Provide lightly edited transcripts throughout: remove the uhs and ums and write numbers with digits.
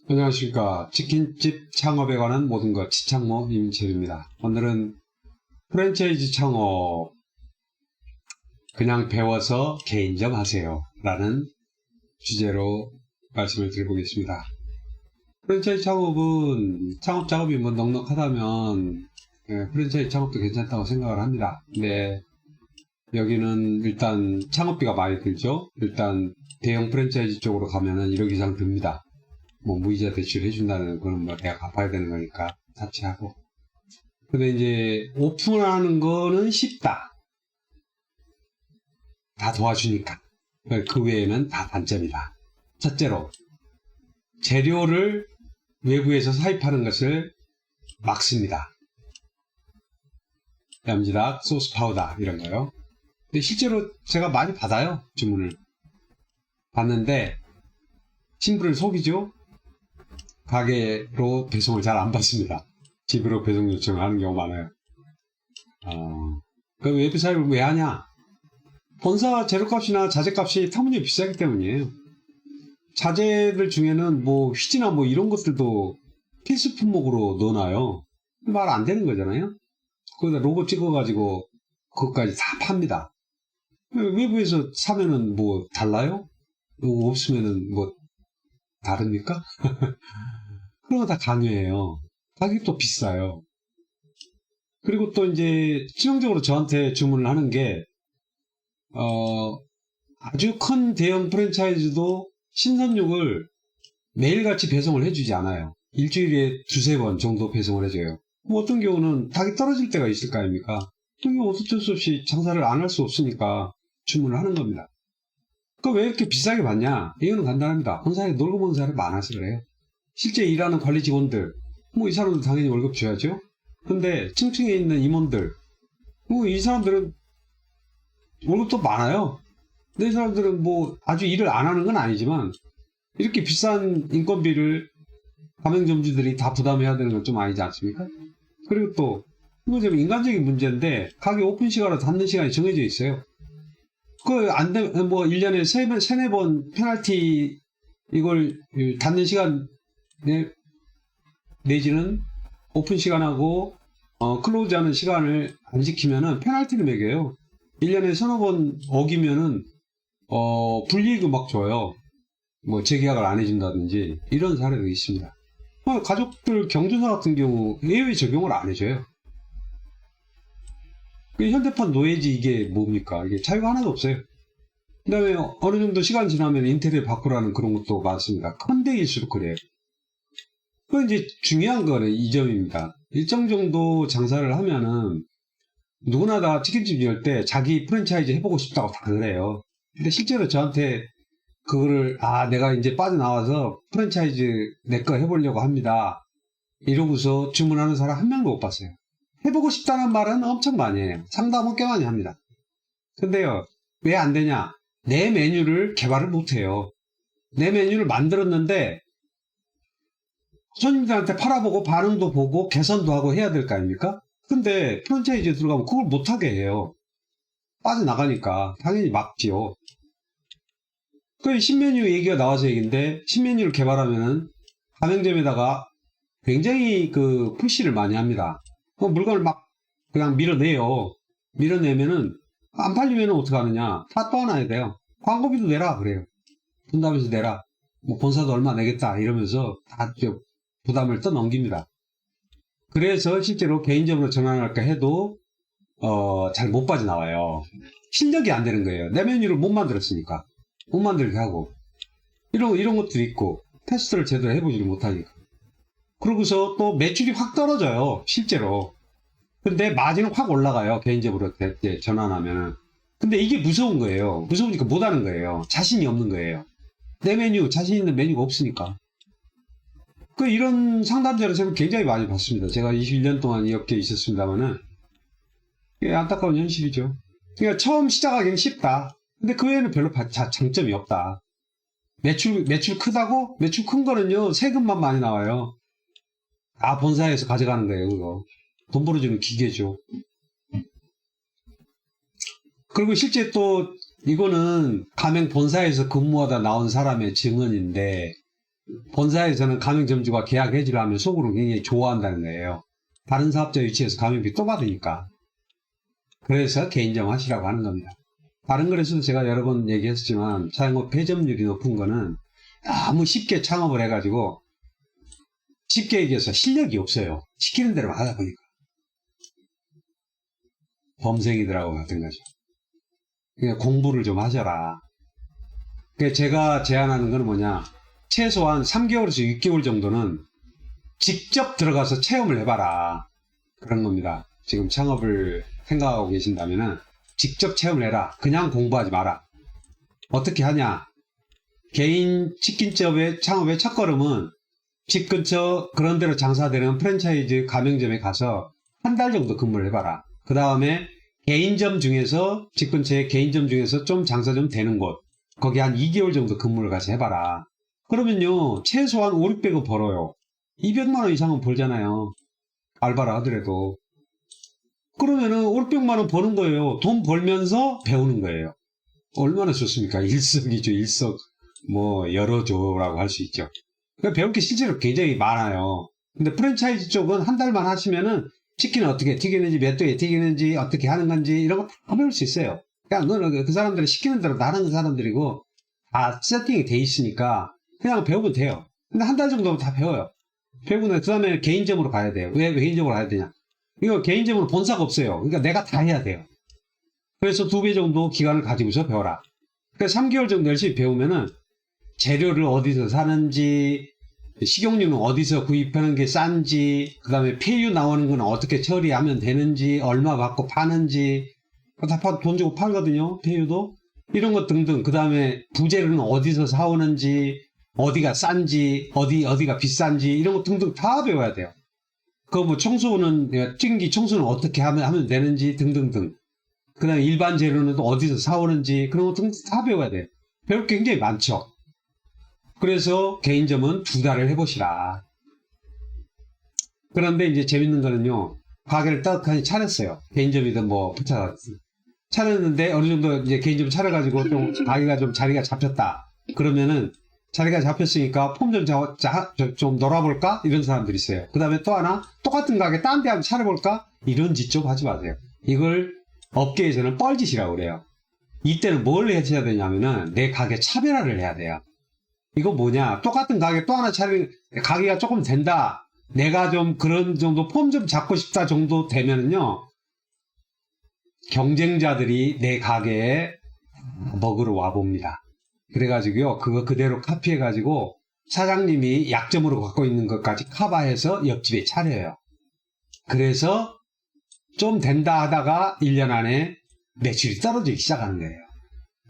안녕하십니까. 치킨집 창업에 관한 모든 것 치창모 임철입니다. 오늘은 프랜차이즈 창업 그냥 배워서 개인점 하세요 라는 주제로 말씀을 드려보겠습니다. 프랜차이즈 창업은 창업 작업이 넉넉하다면 프랜차이즈 창업도 괜찮다고 생각을 합니다. 근데 여기는 일단 창업비가 많이 들죠. 일단 대형 프랜차이즈 쪽으로 가면은 1억 이상 듭니다. 뭐 무이자 대출 해준다는 그건 뭐 내가 갚아야 되는 거니까 자체하고. 근데 이제 오픈하는 거는 쉽다. 다 도와주니까. 그 외에는 다 단점이다. 첫째로 재료를 외부에서 사입하는 것을 막습니다. 얌지락, 소스 파우더 이런 거요. 근데 실제로 제가 많이 받아요. 주문을 받는데 친구를 속이죠. 가게로 배송을 잘 안 받습니다. 집으로 배송 요청을 하는 경우가 많아요. 그 외부 사입을 왜 하냐? 본사 재료값이나 자재값이 터무니없이 비싸기 때문이에요. 자재들 중에는 뭐 휘지나 뭐 이런 것들도 필수 품목으로 넣어놔요. 말 안 되는 거잖아요. 거기다 로고 찍어가지고 그것까지 다 팝니다. 외부에서 사면은 뭐 달라요? 로고 없으면은 뭐 다릅니까? 그런 거 다 강요해요. 가격이 또 비싸요. 그리고 또 이제 치명적으로 저한테 주문을 하는 게 아주 큰 대형 프랜차이즈도 신선육을 매일같이 배송을 해주지 않아요. 일주일에 두세 번 정도 배송을 해줘요. 뭐 어떤 경우는 닭이 떨어질 때가 있을 거 아닙니까? 어떤 경우 어쩔 수 없이 장사를 안 할 수 없으니까 주문을 하는 겁니다. 그 왜 이렇게 비싸게 받냐? 이유는 간단합니다. 본사에 놀고 보는 사람이 많아서 그래요. 실제 일하는 관리 직원들, 뭐 이 사람들 당연히 월급 줘야죠. 근데 층층에 있는 임원들, 뭐 이 사람들은 월급도 많아요. 근데 이 사람들은 뭐 아주 일을 안 하는 건 아니지만 이렇게 비싼 인건비를 가맹점주들이 다 부담해야 되는 건 좀 아니지 않습니까? 그리고 또 이거 좀 인간적인 문제인데 가게 오픈 시간과 닫는 시간이 정해져 있어요. 그 안 되면 뭐 1년에 세네 번 페널티 이걸 닫는 시간 내지는 오픈 시간하고 클로즈하는 시간을 안 지키면은 페널티를 매겨요. 1년에 서너 번 어기면은 불이익을 막 줘요. 뭐 재계약을 안 해준다든지 이런 사례도 있습니다. 가족들 경조사 같은 경우 예외 적용을 안 해줘요. 현대판 노예지 이게 뭡니까? 이게 차이가 하나도 없어요. 그 다음에 어느 정도 시간 지나면 인테리어 바꾸라는 그런 것도 많습니다. 큰 데일수록 그래요. 그 이제 중요한 거는 이 점입니다. 일정 정도 장사를 하면은 누구나 다 치킨집 열 때 자기 프랜차이즈 해보고 싶다고 다 그래요. 근데 실제로 저한테 그거를 내가 이제 빠져나와서 프랜차이즈 내 거 해보려고 합니다. 이러고서 주문하는 사람 한 명도 못 봤어요. 해보고 싶다는 말은 엄청 많이 해요. 상담은 꽤 많이 합니다. 근데요, 왜 안 되냐? 내 메뉴를 개발을 못 해요. 내 메뉴를 만들었는데 손님들한테 팔아보고 반응도 보고 개선도 하고 해야 될 거 아닙니까? 근데 프랜차이즈에 들어가면 그걸 못하게 해요. 빠져나가니까 당연히 막지요. 그 신메뉴 얘기가 나와서 얘기인데 신메뉴를 개발하면은 가맹점에다가 굉장히 그 푸시를 많이 합니다. 물건을 막 그냥 밀어내요. 밀어내면은 안 팔리면은 어떻게 하느냐? 다 떠나야 돼요. 광고비도 내라 그래요. 분담해서 내라. 뭐 본사도 얼마 내겠다 이러면서 다 부담을 떠넘깁니다. 그래서 실제로 개인적으로 전환할까 해도 잘 못 빠져나와요. 실력이 안 되는 거예요. 내 메뉴를 못 만들었으니까. 못 만들게 하고 이런 것도 있고 테스트를 제대로 해보지 못하니까. 그러고서 또 매출이 확 떨어져요. 실제로. 근데 마진은 확 올라가요. 개인적으로 전환하면은. 근데 이게 무서운 거예요. 무서우니까 못하는 거예요. 자신이 없는 거예요. 내 메뉴, 자신 있는 메뉴가 없으니까. 이런 상담자를 제가 굉장히 많이 봤습니다. 제가 21년 동안 이 업계에 있었습니다만은. 이게 안타까운 현실이죠. 그러니까 처음 시작하기는 쉽다. 근데 그 외에는 별로 장점이 없다. 매출 크다고? 매출 큰 거는요, 세금만 많이 나와요. 본사에서 가져가는 거예요, 그거. 돈 벌어주는 기계죠. 그리고 실제 또, 이거는 가맹 본사에서 근무하다 나온 사람의 증언인데, 본사에서는 가맹점주가 계약 해지를 하면 속으로 굉장히 좋아한다는 거예요. 다른 사업자 유치해서 가맹비 또 받으니까. 그래서 개인점 하시라고 하는 겁니다. 다른 거래소도 제가 여러 번 얘기했지만 사용업 폐점률이 높은 거는 너무 쉽게 창업을 해가지고 쉽게 얘기해서 실력이 없어요. 시키는 대로 하다 보니까. 범생이들하고 같은 거죠. 그냥 공부를 좀 하셔라. 그러니까 제가 제안하는 건 뭐냐. 최소한 3개월에서 6개월 정도는 직접 들어가서 체험을 해봐라. 그런 겁니다. 지금 창업을 생각하고 계신다면은 직접 체험을 해라. 그냥 공부하지 마라. 어떻게 하냐. 개인 치킨집의 창업의 첫걸음은 집 근처 그런 데로 장사되는 프랜차이즈 가맹점에 가서 한 달 정도 근무를 해봐라. 그 다음에 개인점 중에서 집 근처에 개인점 중에서 좀 장사 좀 되는 곳 거기 한 2개월 정도 근무를 가서 해봐라. 그러면요 최소한 5, 600원 벌어요. 200만원 이상은 벌잖아요. 알바를 하더라도. 그러면은 5, 600만원 버는 거예요. 돈 벌면서 배우는 거예요. 얼마나 좋습니까? 일석이조, 일석 뭐 여러조라고 할 수 있죠. 그러니까 배울 게 실제로 굉장히 많아요. 근데 프랜차이즈 쪽은 한 달만 하시면은 치킨을 어떻게 튀기는지, 몇 도에 튀기는지, 어떻게 하는 건지 이런 거 다 배울 수 있어요. 그냥 너는 그 사람들이 시키는 대로 다 하는 사람들이고 다 세팅이 돼 있으니까 그냥 배우면 돼요. 근데 한 달 정도면 다 배워요. 배우고 그 다음에 개인점으로 가야 돼요. 왜 개인점으로 가야 되냐? 이거 개인점으로 본사가 없어요. 그러니까 내가 다 해야 돼요. 그래서 2배 정도 기간을 가지고서 배워라. 그러니까 3개월 정도 열심히 배우면은 재료를 어디서 사는지, 식용유는 어디서 구입하는 게 싼지, 그 다음에 폐유 나오는 건 어떻게 처리하면 되는지, 얼마 받고 파는지, 다 돈 주고 팔거든요, 폐유도. 이런 것 등등. 그 다음에 부재료는 어디서 사오는지, 어디가 싼지, 어디가 비싼지, 이런 것 등등 다 배워야 돼요. 그 뭐 청소는, 찜기 청소는 어떻게 하면 되는지 등등등. 그 다음에 일반 재료는 또 어디서 사오는지, 그런 것 등등 다 배워야 돼요. 배울 게 굉장히 많죠. 그래서 개인점은 2달을 해보시라. 그런데 이제 재밌는 거는요, 가게를 따뜻하게 차렸어요. 개인점이든 뭐, 차렸는데 어느 정도 이제 개인점 차려가지고 좀 가게가 좀 자리가 잡혔다. 그러면은 자리가 잡혔으니까 폼 좀 놀아볼까? 이런 사람들이 있어요. 그 다음에 또 하나, 똑같은 가게 딴 데 한번 차려볼까? 이런 짓 좀 하지 마세요. 이걸 업계에서는 뻘짓이라고 그래요. 이때는 뭘 해야 되냐면은 내 가게 차별화를 해야 돼요. 이거 뭐냐? 똑같은 가게 또 하나 가게가 조금 된다. 내가 좀 그런 정도 폼 좀 잡고 싶다 정도 되면은요, 경쟁자들이 내 가게에 먹으러 와봅니다. 그래가지고요, 그거 그대로 카피해가지고 사장님이 약점으로 갖고 있는 것까지 커버해서 옆집에 차려요. 그래서 좀 된다 하다가 1년 안에 매출이 떨어지기 시작하는 거예요.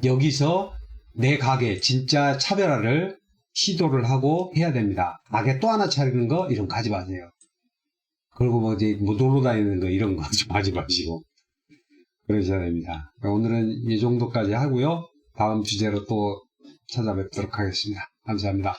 여기서 내 가게 진짜 차별화를 시도를 하고 해야 됩니다. 가게 또 하나 차리는 거 이런 거 하지 마세요. 그리고 뭐 이제 뭐 놀러 다니는 거 이런 거 좀 하지 마시고 그러셔야 됩니다. 오늘은 이 정도까지 하고요. 다음 주제로 또 찾아뵙도록 하겠습니다. 감사합니다.